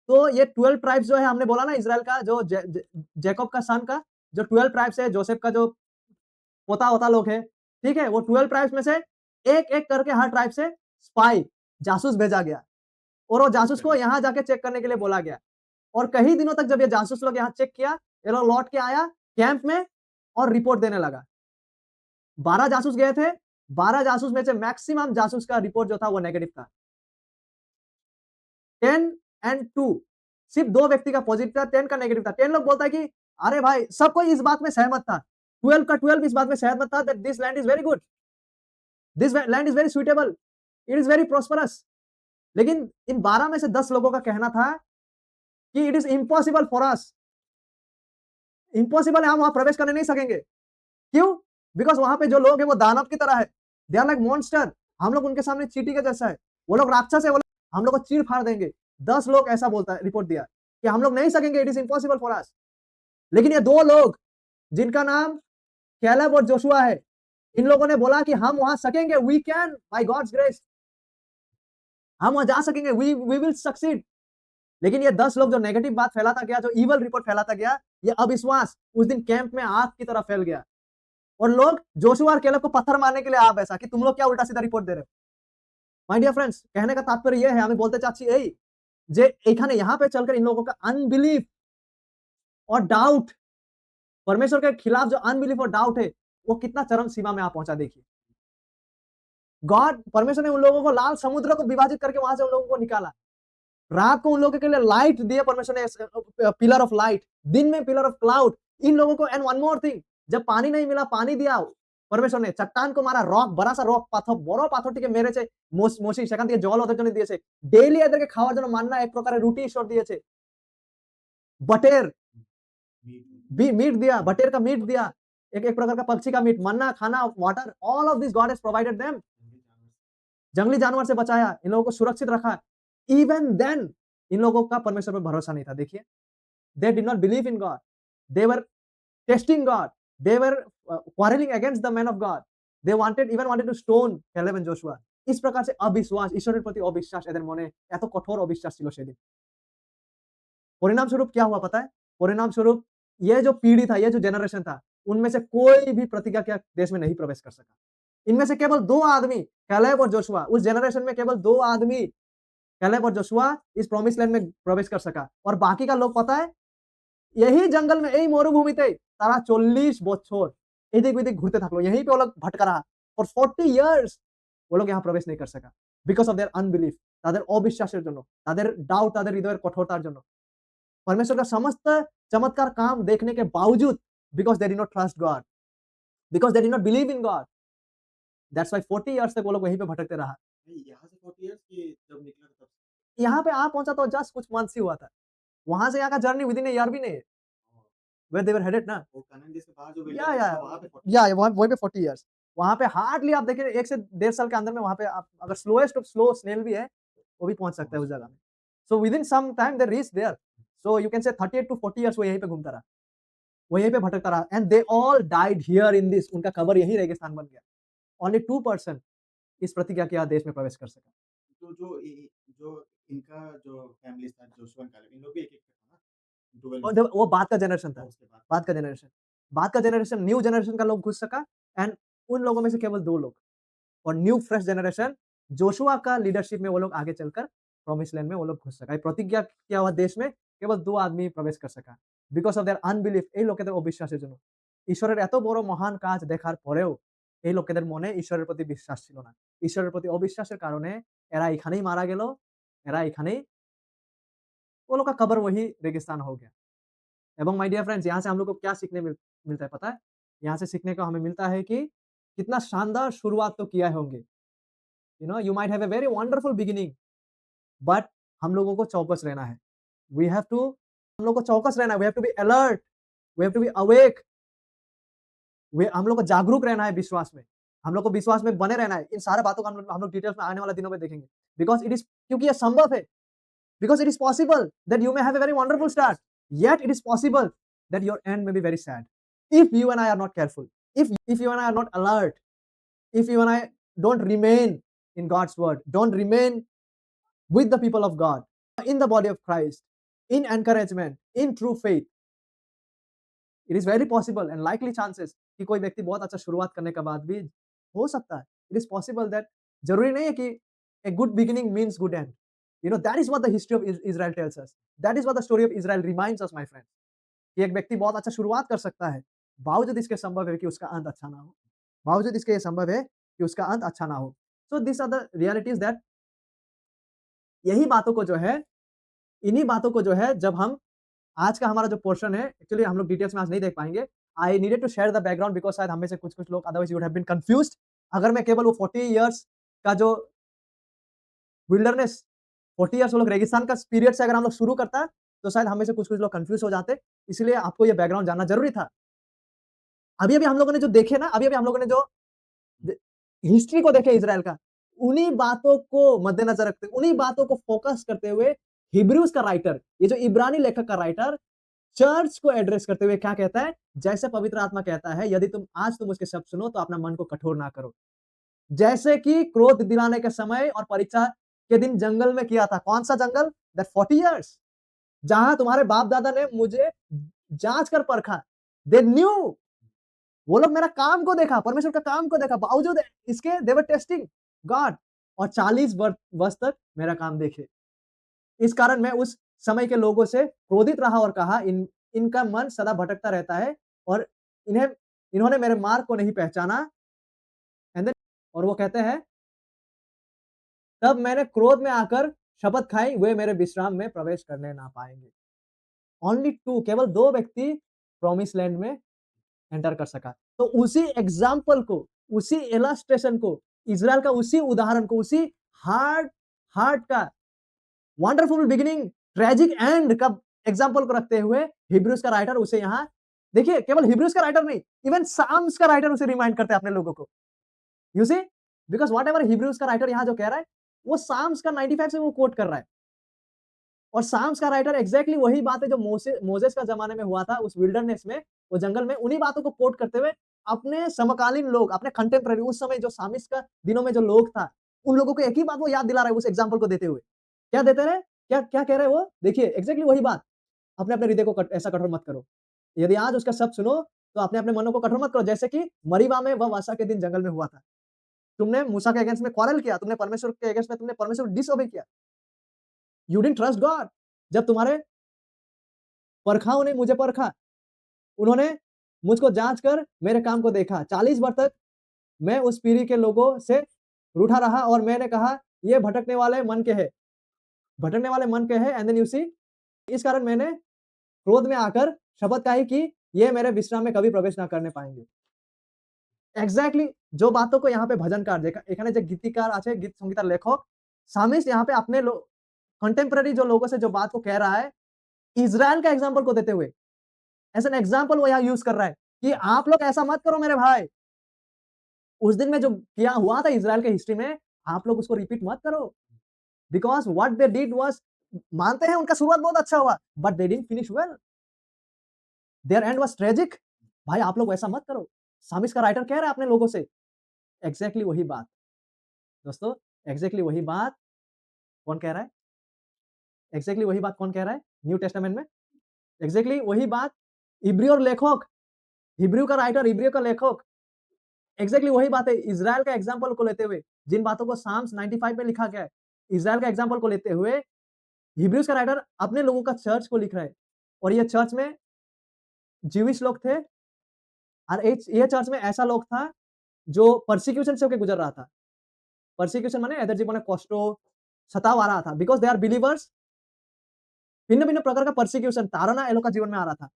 तो ये 12 ट्राइब्स जो है, हमने बोला ना इज़राइल का जो जैकब का सन का जो 12 ट्राइब्स है, जोसेफ का जो पोता-वोता लोग है, ठीक है? वो 12 ट्राइब्स में से एक-एक करके हर ट्राइब से स्पाई, जासूस भेजा गया और वो जासूस को यहाँ जाके चेक करने के लिए बोला गया। और कई दिनों तक जब ये जासूस लोग यहाँ चेक किया, ये लोग लौट के आया कैंप में और रिपोर्ट देने लगा। 12 जासूस गए थे, 12 जासूस में से मैक्सिमम जासूस का रिपोर्ट जो था वो नेगेटिव था। 10 एंड 2 सिर्फ 2 व्यक्ति का पॉजिटिव था, 10 का नेगेटिव था। 10 लोग बोलता है कि अरे भाई, सब कोई इस बात में सहमत था। 12 का 12 इस बात में सहमत था that this land is very good, this land is very suitable, it is very prosperous. लेकिन इन 12 में से 10 लोगों का कहना था कि it is impossible for us, impossible है, हम वहां प्रवेश करने नहीं सकेंगे। क्यों? बिकॉज वहां पे जो लोग हैं वो दानव की तरह है, दे आर लाइक मॉन्स्टर। हम लोग उनके सामने चींटी के जैसा है, वो लोग राक्षस है, वो लोग हम लोग को चीर फाड़ देंगे। 10 लोग ऐसा बोलता है, रिपोर्ट दिया कि हम लोग नहीं सकेंगे, it is impossible for us. लेकिन ये 2 लोग जिनका नाम कैलेब और जोशुआ है, इन लोगों ने बोला कि हम वहां सकेंगे, we can by God's grace, हम वहां जा सकेंगे, वी विल सक्सीड। लेकिन ये 10 लोग जो नेगेटिव बात फैलाता गया, जो इवल रिपोर्ट फैलाता गया, ये अविश्वास उस दिन कैंप में आग की तरह फैल गया और लोग जोशुआ और कैलेब को पत्थर मारने के लिए आ बैसा कि तुम लोग क्या उल्टा सीधा रिपोर्ट दे रहे हो। माय डियर फ्रेंड्स, कहने का तात्पर्य यह है, আমি বলতে চাচ্ছি এই যে এখানে यहाँ पे चलकर इन लोगों का अनबिलीफ और डाउट, परमेश्वर के खिलाफ जो अनबिलीफ और डाउट है, वो कितना चरम सीमा में आ पहुंचा। देखिए, गॉड, परमेश्वर ने उन लोगों को लाल समुद्र को विभाजित करके वहां से उन लोगों को निकाला। रात को उन लोगों के लिए लाइट दिए परमेश्वर ने, पिलर ऑफ लाइट, दिन में पिलर ऑफ क्लाउड इन लोगों को। एंड वन मोर थिंग, जब पानी नहीं मिला, पानी दिया परमेश्वर ने, चट्टान को मारा, रॉक, बड़ा सा रॉक, পাথর, বড় পাথরটিকে মেরেছে, মসি সেখান থেকে জল ওদের জন্য দিয়েছে, ডেইলি এদেরকে খাওয়ার জন্য মান্না এক প্রকারের রুটি ঈশ্বর দিয়েছে, बटेर मीट दिया, बटेर का मीट दिया, एक एक प्रकार का पक्षी का मीट, मन्ना खाना, water, all of this God has provided them. जंगली जानवर से बचाया, इन लोगों को सुरक्षित रखा। इवन देन इन लोगों का परमेश्वर पर भरोसा नहीं था। देखिए, they did not believe in God, they were testing God, they were quarreling against the man of God, they wanted to stone Caleb and Joshua। इस प्रकार से अविश्वास, ঈশ্বরের প্রতি অবিশ্বাস এদের মনে এত কঠোর অবিশ্বাস ছিল সেদিন। परिणाम स्वरूप क्या हुआ पता है? परिणाम स्वरूप ये जो पीढ़ी था, ये जो जनरेशन था, उनमें से कोई भी प्रतिज्ञा के देश में नहीं प्रवेश कर सका। इनमें से केवल 2 आदमी, कैलेब और जोशुआ, उस जनरेशन में केवल 2 आदमी, कैलेब और जोशुआ, इस प्रॉमिस लैंड में प्रवेश कर सका। और बाकी का लोग पता है, यही जंगल में, এই মরুভূমিতে তারা 40 বছর এদিক ওদিক ঘুরতে থাকলো, यहीं पे वो लोग भटका रहा for 40 years। वो लोग यहाँ प्रवेश नहीं कर सका because of their unbelief, তাদের অবিশ্বাসের জন্য, তাদের ডাউট, তাদের হৃদয়ের কঠোরতার জন্য। परमेश्वर का समस्त चमत्कार काम देखने के बावजूद, because they did not trust God, because they did not believe in God, that's why 40 years तक वो लोग वहीं पे भटकते रहा। नहीं, यहाँ से 40 इयर्स की जब निकला तब यहाँ पे आ पहुंचा तो जस्ट कुछ मंथ्स ही हुआ था, वहां से यहाँ का जर्नी विदिन ए ईयर भी नहीं है, where they were headed ना। वो कनान देश के बाहर जो या विलेज था वहाँ पे 40 या वहीं पे 40 इयर्स, वहां पे हार्डली आप देखिए 1 से 1.5 साल के अंदर में, वहां पे आप अगर स्लोएस्ट ऑफ स्लो स्नेल भी है, वो भी पहुंच सकता है उस जगह में। So within some time they reach there, so you can say 38 to 40 years वो यहीं पे घूमता रहा, वो यहीं पे भटकता रहा। And they all died here in this, उनका कब्र यही रेगिस्तान बन गया। ओनली 2% इस प्रतिज्ञा के देश में प्रवेश कर सका। तो जो इनका जो फैमिली था, जोशुआ एंड कैलेब, इन लोग भी एक-एक था ना? 12 और में जब वो बाद का जनरेशन था, उसके बाद बाद का जनरेशन, बाद का जनरेशन, न्यू जनरेशन का लोग घुस सका। एंड उन लोगों में से केवल 2 लोग, और न्यू फ्रेश जनरेशन जोशुआ का लीडरशिप में वो लोग आगे चलकर प्रॉमिस लैंड में वो लोग घुस सका। ये प्रतिज्ञा किया हुआ देश में केवल 2 आदमी प्रवेश कर सका, बिकज অফ देयर আনবিলিভ। এই লোকেদের অবিশ্বাসের জন্য, ঈশ্বরের এত বড় মহান কাজ দেখার পরেও এই লোকেদের মনে ঈশ্বরের প্রতি বিশ্বাস ছিল না। ঈশ্বরের প্রতি অবিশ্বাসের কারণে এরা এখানেই মারা গেল, এরা এখানেই, वो लोग का कब्र वही रेगिस्तान हो गया। एवं माय डियर फ्रेंड्स, यहाँ से हम लोग को क्या सीखने मिलता है पता है? यहाँ से सीखने को हमें मिलता है कि कितना शानदार शुरुआत तो किया होंगे। You know, you might have a very wonderful beginning, but हम लोगों को चौकस रहना है। वी हैव टू, हम लोग को चौकस रहना है, we have to be alert, we have to be awake, हम लोग को जागरूक रहना है विश्वास में, हम लोग को विश्वास में बने रहना है। इन सारे बातों को हम लोग डिटेल्स में आने वाले दिनों में देखेंगे, बिकॉज़ इट इज़, क्योंकि ये संभव है, because it is possible that you may have a very wonderful start, yet it is possible that your end may be very sad if you and I are not careful, if you and I are not alert, if you and I don't remain in God's word, don't remain with the people of God, in the body of Christ, in encouragement, in true faith, it is very possible and likely chances कि कोई व्यक्ति बहुत अच्छा शुरुआत करने के बाद भी हो सकता है, it is possible that, जरूरी नहीं है कि a good beginning means good end। You know, that is what the history of Israel tells us, that is what the story of Israel reminds us, my friend, कि एक व्यक्ति बहुत अच्छा शुरुआत कर सकता है, बावजूद इसके संभव है कि उसका अंत अच्छा ना हो, बावजूद इसके ये संभव है कि उसका अंत अच्छा ना हो। So these are the realities that, यही बातों को जो है, इन्हीं बातों को जो है, जब हम आज का हमारा जो पोर्शन है, एक्चुअली हम लोग डिटेल्स में आज नहीं देख पाएंगे। I needed to share the background because शायद हम में से कुछ-कुछ लोग otherwise you would have been confused. अगर मैं केवल वो 40 इयर्स का जो विल्डरनेस, 40 इयर्स वो लोग रेगिस्तान का पीरियड से अगर हम लोग शुरू करता, तो शायद हम में से कुछ-कुछ लोग कन्फ्यूज़ हो जाते, इसलिए आपको ये बैकग्राउंड जानना ज़रूरी था। अभी-अभी हम लोगों ने जो देखे ना, अभी-अभी हम लोगों ने जो द हिस्ट्री को देखे इज़राइल का, उन्हीं बातों को मद्देनज़र रखते उन्हीं बातों को फ़ोकस करते हुए हिब्रूज़ का राइटर, ये जो इब्रानी लेखक का राइटर चर्च को एड्रेस करते हुए क्या कहता है? जैसे पवित्र आत्मा कहता है, यदि तुम उसके शब्द सुनो तो अपना मन को कठोर ना करो। जैसे कि क्रोध दिलाने के समय और परीक्षा के दिन जंगल में किया था। कौन-सा जंगल? दैट 40 इयर्स जहाँ तुम्हारे बाप-दादा ने मुझे जाँच कर परखा। दे न्यू वो लोग मेरा काम को देखा, परमेश्वर का काम को देखा, बावजूद इसके दे वर टेस्टिंग गॉड और 40 वर्ष तक मेरा काम देखे। इस कारण मैं उस समय के लोगों से क्रोधित रहा और कहा इनका मन सदा भटकता रहता है और इन्हें इन्होंने मेरे मार्ग को नहीं पहचाना एंड देन और वो कहते हैं तब मैंने क्रोध में आकर शपथ खाई वे मेरे विश्राम में प्रवेश करने ना पाएँगे। ओनली 2 केवल 2 व्यक्ति प्रॉमिस लैंड में एंटर कर सका। तो उसी एग्ज़ाम्पल को, उसी इलस्ट्रेशन को, इज़राइल का उसी उदाहरण को, उसी हार्ड हार्ट का वंडरफुल बिगिनिंग, ट्रेजिक एंड का एग्ज़ाम्पल को रखते हुए हिब्रूज़ का राइटर उसे यहाँ देखिए केवल हिब्रूज़ का राइटर नहीं, इवन साम्स का राइटर उसे रिमाइंड करते हैं अपने लोगों को। You see? Because whatever Hebrews का राइटर यहाँ जो कह रहा है, वो साम्स का 95 से वो कोट कर रहा है। और साम्स का राइटर एग्ज़ैक्टली वही बात है जो मोसेस का ज़माने में हुआ था उस विल्डरनेस में, वो जंगल में उन्हीं बातों को कोट करते हुए अपने समकालीन लोग, अपने कंटेम्परेरी उस समय जो सामिस का दिनों में जो लोग था, उन लोगों को एक ही बात वो याद दिला रहा है उस एग्ज़ाम्पल को देते हुए। क्या देते रहे? क्या क्या कह रहे हैं वो? देखिए एग्ज़ैक्टली वही बात। अपने-अपने हृदय को ऐसा कठोर मत करो। यदि आज उसका शब्द सुनो, तो अपने-अपने मनों को कठोर मत करो जैसे कि मरीबा में व वासा के दिन जंगल में हुआ था। तुमने मूसा के अगेंस्ट में क्वारल किया, तुमने परमेश्वर के अगेंस्ट में तुमने परमेश्वर को डिसओबे किया। You didn't trust God. जब तुम्हारे परखाओं ने मुझे परखा, उन्होंने मुझको जाँच कर मेरे काम को देखा। 40 वर्ष तक मैं उस पीढ़ी के लोगों से रूठा रहा और मैंने कहा, ये भटकने वाले मन के हैं। भटकने वाले मन के हैं एंड देन यू सी इस कारण मैंने क्रोध में आकर शपथ खाई कि ये मेरे विश्राम में कभी प्रवेश ना करने पाएँगे। এক্সাক্টলি जो बातों को यहाँ पे भजनकार এখানে যে গীতিকার আছে, गीत संगीतार लेखक सामिस यहाँ पे अपने कंटेम्पररी जो लोगों से जो बात को कह रहा है, इज़राइल का एग्जांपल को देते हुए, एज़ एन एग्जांपल वो यहाँ यूज़ कर रहा है कि आप लोग ऐसा मत करो मेरे भाई। उस दिन में जो किया हुआ था इज़राइल के हिस्ट्री में, आप लोग उसको रिपीट मत करो। Because what they did was मानते हैं उनका शुरुआत बहुत अच्छा हुआ, but they didn't finish well. Their end was tragic. भाई आप लोग वैसा मत करो। सामिस का राइटर कह रहा है अपने लोगों से, एग्ज़ैक्टली वही बात। दोस्तों, एग्ज़ैक्टली वही बात कौन कह रहा है? एग्ज़ैक्टली वही बात कौन कह रहा है? न्यू टेस्टामेंट में? एग्ज़ैक्टली वही बात इब्री और लेखक, हिब्रू का राइटर, इब्रियों का लेखक, एग्ज़ैक्टली वही बात है इज़राइल का एग्ज़ाम्पल को लेते हुए, जिन बातों को साम्स 95 में लिखा गया है, इज़राइल का एग्ज़ाम्पल को लेते हुए, हिब्रूज़ का राइटर अपने लोगों का चर्च को लिख रहा है और ये चर्च में ज्यूइश लोग थे और ये चर्च में ऐसा लोग था, जो परसिक्यूशन से होके गुज़र रहा था। परसिक्यूशन माने एদের জীবনে কষ্ট, सताव आ रहा था बिकॉज़ दे आर बिलीवर्स भिन्न-भिन्न प्रकार का परसिक्यूशन, ताड़ना ये लोग का जीवन में आ रहा था।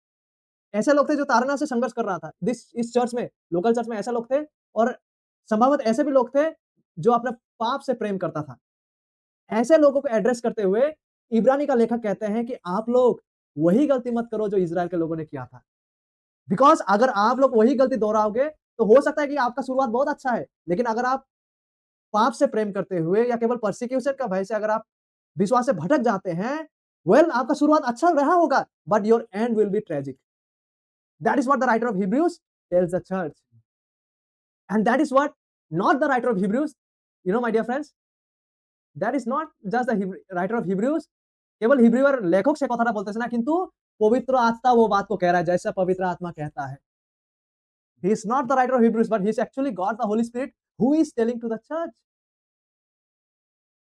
ऐसे लोग थे जो ताड़ना से संघर्ष कर रहा था। इस चर्च में, लोकल चर्च में ऐसे लोग थे और संभवतः ऐसे भी लोग थे जो अपने पाप से प्रेम करता था। ऐसे लोगों को एड्रेस करते हुए इब्रानी का लेखक कहते हैं कि आप लोग वही गलती मत करो जो इज़राइल के लोगों ने किया था। बिकॉज़ अगर आप लोग वही गलती दोहराओगे, तो हो सकता है कि आपका शुरुआत बहुत अच्छा है, लेकिन अगर आप पाप से प्रेम करते हुए या केवल परसिक्यूशन का भय से अगर आप विश्वास से भटक जाते हैं, वेल आपका शुरुआत अच्छा रहा होगा, but your and will be tragic. That is what the writer of Hebrews tells the church. And that is what not the writer of Hebrews, you know my dear friends, that is not just the writer of Hebrews, केवल हिब्रूअर लेखक সে কথাটা বলতেছে না কিন্তু পবিত্র আত্মা वो बात को कह रहा है जैसा पवित्र आत्मा कहता है। He is not the writer of Hebrews but he is actually God the Holy Spirit who is telling to the church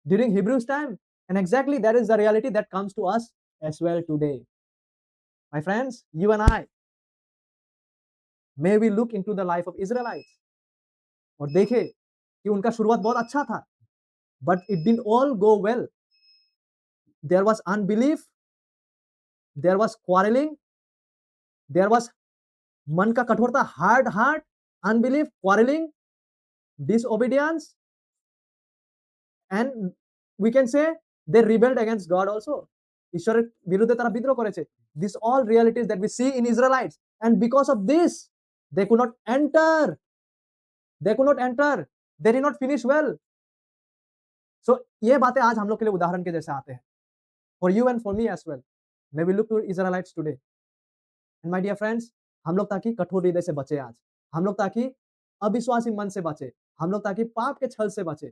during Hebrews time and exactly that is the reality that comes to us as well today. My friends, you and I, may we look into the life of Israelites और देखें कि उनका शुरुआत बहुत अच्छा था, but it didn't all go well. There was unbelief, there was quarreling, there was मन का कठोरता, hard heart, unbelief, quarreling, disobedience, and we can say they rebelled against God also. ঈশ্বরের বিরুদ্ধে তারা বিদ্রোহ করেছে। These all realities that we see in Israelites, and because of this they could not enter. They could not enter. They did not finish well. So ये बातें आज हम लोग के लिए उदाहरण के जैसे आते हैं। For you and for me as well. May we look to Israelites today. And my dear friends, हम लोग ताकि कठोर हृदय से बचे आज। हम लोग ताकि अविश्वासी मन से बचे। हम लोग ताकि पाप के छल से बचे।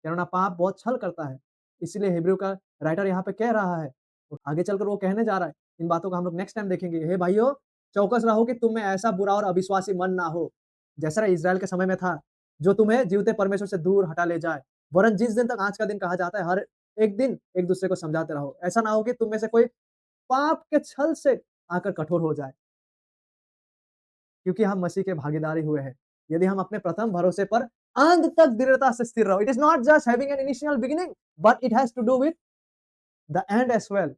केनना पाप बहुत छल करता है। इसीलिए हिब्रू का राइटर यहाँ पे कह रहा है। तो आगे चलकर वो कहने जा रहा है। इन बातों को हम लोग नेक्स्ट टाइम देखेंगे। हे भाइयों, चौकस रहो कि तुम में ऐसा बुरा और अविश्वासी मन ना हो, जैसा इज़राइल के समय में था, जो तुम्हें जीवते परमेश्वर से दूर हटा ले जाए। वरन जिस दिन तक आज का दिन कहा जाता है, हर एक दिन एक दूसरे को समझाते रहो। ऐसा ना हो कि तुम में से कोई पाप के छल से आकर कठोर हो जाए। क्योंकि हम मसीह के भागीदारी हुए हैं। यदि हम अपने प्रथम भरोसे पर अंत तक दृढ़ता से स्थिर रहो। It is not just having an initial beginning, but it has to do with the end as well.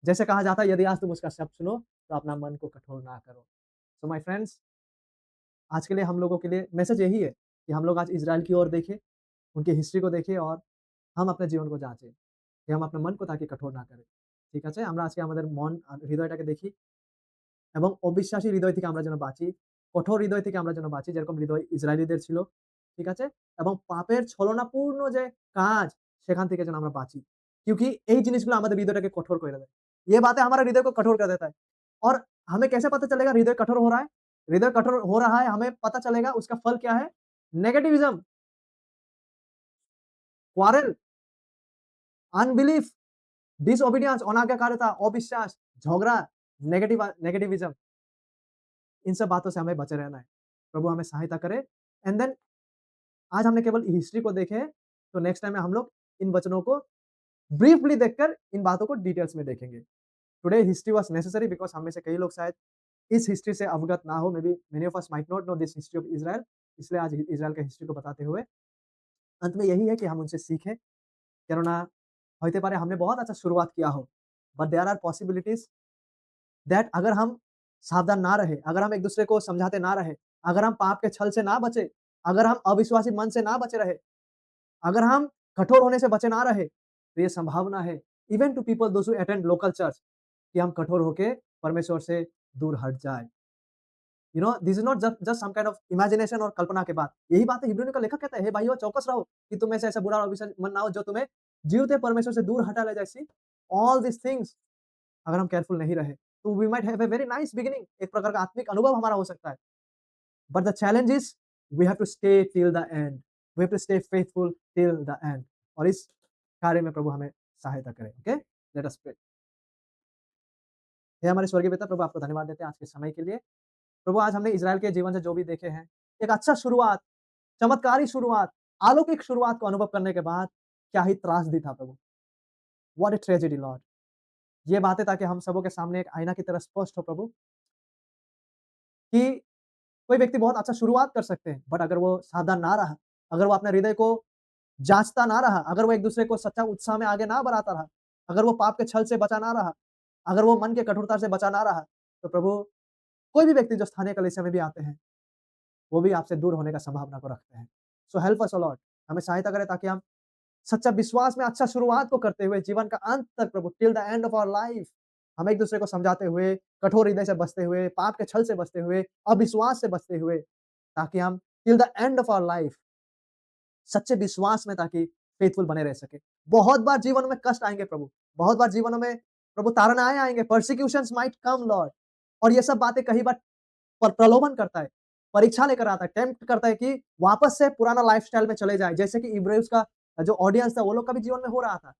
जैसे कहा जाता है, यदि आज तुम उसका शब्द सुनो, तो अपना मन को कठोर ना करो। सो माय फ्रेंड्स, आज के लिए हम लोगों के लिए मैसेज यही है कि हम लोग आज इज़राइल की ओर देखें, उनकी हिस्ट्री को देखें और हम अपने জীবন को जाঁচে যে हम अपने मन को ताकि कठोर না করে। ঠিক আছে? আমরা আজকে আমাদের মন আর হৃদয়টাকে দেখি এবং অবিশ্বাসী হৃদয় থেকে আমরা যেন বাঁচি, কঠোর হৃদয় থেকে আমরা যেন বাঁচি, যেরকম হৃদয় ইসরায়েলীদের ছিল। ঠিক আছে? এবং পাপের ছলনাপূর্ণ যে কাজ, সেখান থেকে যেন আমরা বাঁচি। क्योंकि এই জিনিসগুলো আমাদের হৃদয়টাকে কঠোর করে দেয়। ये बातें हमारे हृदय को कठोर कर देता है। और हमें कैसे पता चलेगा हृदय कठोर हो रहा है? हृदय कठोर हो रहा है, हमें पता चलेगा उसका फल क्या है? नेगेटिविज़्म, क्वारल, अनबिलीफ, डिसोबीडियंस, अनाज्ञाकारिता, अविश्वास, झगड़ा, नेगेटिविज़्म, इन सब बातों से हमें बचे रहना है। प्रभु हमें सहायता करे। एंड देन आज हमने केवल हिस्ट्री को देखे हैं, तो नेक्स्ट टाइम में हम लोग इन वचनों को ब्रीफली देखकर इन बातों को डिटेल्स में देखेंगे। Today history was necessary because हम में से कई लोग शायद इस हिस्ट्री से अवगत ना हो। May be many of us might not no this history of Israel. इसलिए आज इज़राइल का हिस्ट्री को बताते हुए अंत में यही है कि हम उनसे सीखें। কেননা হইতে পারে हमने बहुत अच्छा शुरुआत किया हो, but there are possibilities that अगर हम सावधान ना रहे, अगर हम एक-दूसरे को समझाते ना रहे, अगर हम पाप के छल से ना बचे, अगर हम अविश्वासी मन से ना बचे रहे, अगर हम कठोर होने से बचे ना रहे, तो ये संभावना है even to people those who attend local church कि हम कठोर होके परमेश्वर से दूर हट जाए। You know this is not just some kind of imagination और कल्पना के बात। यही बात है हिब्रू का लेखक कहता है, हे भाइयों चौकस रहो कि तुम में से ऐसा बुरा और अविश्वासी मन ना हो जो तुम्हें जीवते परमेश्वर से दूर हटा ले जाए। सी ऑल दीज़ थिंग्स अगर हम केयरफुल नहीं रहे, तो we might have a very nice beginning, एक प्रकार का आत्मिक अनुभव हमारा हो सकता है। But the challenge is we have to stay till the end, we have to stay faithful till the end. और इस कार्य में प्रभु हमें सहायता करे। Okay, let us pray. हे हमारे स्वर्गीय पिता, प्रभु आपको धन्यवाद देते हैं आज के समय के लिए। प्रभु आज हमने इज़राइल के जीवन से जो भी देखे हैं, एक अच्छा शुरुआत, चमत्कारी शुरुआत, अलौकिक शुरुआत को अनुभव करने के बाद क्या ही त्रासदी था प्रभु। What a tragedy Lord. ये बातें ताकि हम सबों के सामने एक आईना की तरह स्पष्ट हो प्रभु, कि कोई व्यक्ति बहुत अच्छा शुरुआत कर सकते हैं, बट अगर वो सावधान ना रहा, अगर वो अपने हृदय को जाँचता ना रहा, अगर वो एक-दूसरे को सच्चा उत्साह में आगे ना बढ़ाता रहा, अगर वो पाप के छल से बचा ना रहा, अगर वो मन के कठोरता से बचा ना रहा, तो प्रभु कोई भी व्यक्ति जो स्थानीय कलीसिया में भी आते हैं, वो भी आपसे दूर होने का संभावना को रखते हैं। सो हेल्प अस ओ लॉर्ड, हमें सहायता करें ताकि हम सच्चा विश्वास में अच्छा शुरुआत को करते हुए जीवन का अंत तक प्रभु till the end of our life हम एक-दूसरे को समझाते हुए, कठोर हृदय से बचते हुए, पाप के छल से बचते हुए, अविश्वास से बचते हुए, ताकि हम till the end of our life सच्चे विश्वास में ताकि फेथफुल बने रह सके। बहुत बार जीवन में कष्ट आएँगे प्रभु, बहुत बार जीवनों में प्रभु ताड़नाएँ आएँगे, परसिक्यूशंस माइट कम लॉर्ड। और ये सब बातें कई बार प्रलोभन करता है, परीक्षा लेकर आता है, टेम्प्ट करता है कि वापस से पुराना लाइफ़स्टाइल में चले जाएँ। जैसे कि इब्राइम्स का जो ऑडियंस था, वो लोग का भी जीवन में हो रहा था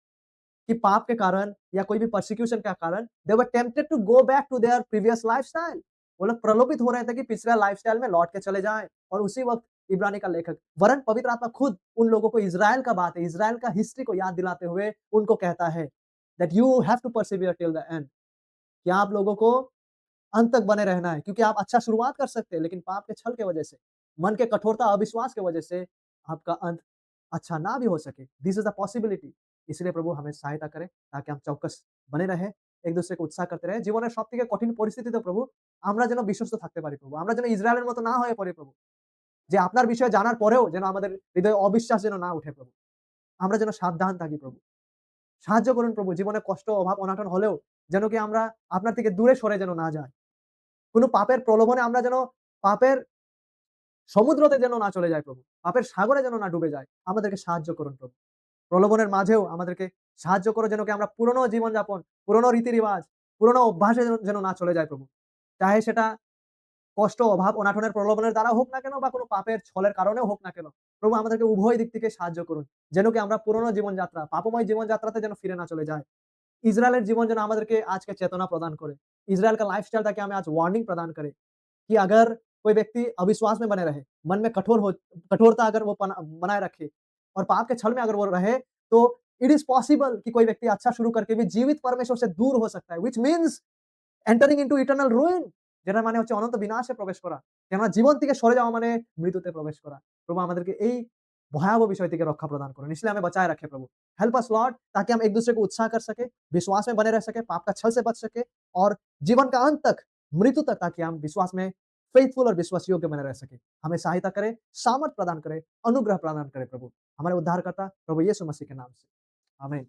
कि पाप के कारण या कोई भी परसिक्यूशन के कारण they were tempted to go back to their previous lifestyle. वो लोग प्रलोभित हो रहे थे कि पिछले लाइफ़स्टाइल में लौट के चले जाएँ। और उसी वक़्त इब्रानी का लेखक वरन पवित्र आत्मा खुद उन लोगों को इज़राइल का बात है, इज़राइल का हिस्ट्री को याद दिलाते हुए उनको कहता है that you have to persevere till the end, कि आप लोगों को अंत तक बने रहना है। क्योंकि आप अच्छा शुरुआत कर सकते हैं, लेकिन पाप के छल की वजह से, मन के कठोरता, अविश्वास की वजह से आपका अंत अच्छा ना भी हो सके। This is the possibility. इसलिए प्रभु हमें सहायता करें ताकि हम चौकस बने रहें, एक-दूसरे को উৎসাহ করতে रहें। জীবনের সবথেকে কঠিন পরিস্থিতিতে প্রভু আমরা যেন বিশ্বস্ত থাকতে পারি প্রভু। আমরা যেন ইসরায়েলের মতো না হয়ে পড়ি প্রভু। যে আপনার বিষয়ে জানার পরেও যেন আমাদের হৃদয়ে অবিশ্বাস যেন না উঠে প্রভু। আমরা যেন সাবধান থাকি প্রভু। সাহায্য করুন প্রভু। জীবনে কষ্ট, অভাব, অনাটন হলেও যেন কি আমরা আপনার থেকে দূরে সরে যেন না যাই। কোন পাপের প্রলোভনে আমরা যেন পাপের সমুদ্রতে যেন না চলে যাই প্রভু। পাপের সাগরে যেন না ডুবে যাই। আমাদেরকে সাহায্য করুন প্রভু। প্রলোভনের মাঝেও আমাদেরকে সাহায্য করো যেন কি আমরা পুরনো জীবনযাপন, পুরনো রীতি-রিবাজ, পুরনো অভ্যাসে যেন যেন না চলে যাই প্রভু। চাহে সেটা কষ্ট, অভাব, অনাটনের প্রলোভনের দ্বারা হোক না কেন বা কোন পাপের ছলের কারণেও হোক না কেন। প্রভু আমাদেরকে উভয় দিক থেকে সাহায্য করুন। যেন কি আমরা পুরনো জীবনযাত্রা, পাপময় জীবনযাত্রাতে যেন ফিরে না চলে যাই। इज़राइल जीवन যেন আমাদেরকে আজকে চেতনা প্রদান করে। इज़राइल का लाइफ़स्टाइल ताकि हमें आज वार्निंग प्रदान करे कि अगर कोई व्यक्ति अविश्वास में बने रहे, मन में कठोरता अगर वो बनाए रखे और पाप के छल में अगर वो रहे, तो इट इज़ पॉसिबल कि कोई व्यक्ति अच्छा शुरू करके भी जीवित परमेश्वर से दूर हो सकता है, which means entering into eternal ruin যেটার মানে হচ্ছে অনন্ত বিনাশে প্রবেশ করা। কেননা জীবন থেকে সরে যাওয়া মানে মৃত্যুতে প্রবেশ করা। প্রভু আমাদেরকে এই भयावह विषय থেকে रक्षा प्रदान करो, इसलिए हमें बचाए रखे प्रभु। हेल्प अस लॉर्ड ताकि हम एक-दूसरे को उत्साह कर सके, विश्वास में बने रह सके, पाप का छल से बच सके और जीवन का अंत तक, मृत्यु तक ताकि हम विश्वास में फेथफुल और विश्वास योग्य बने रह सके। हमें सहायता करे, सामर्थ प्रदान करे, अनुग्रह प्रदान करे प्रभु। हमारे उद्धारकर्ता प्रभु यीशु मसीह के नाम से। आमीन।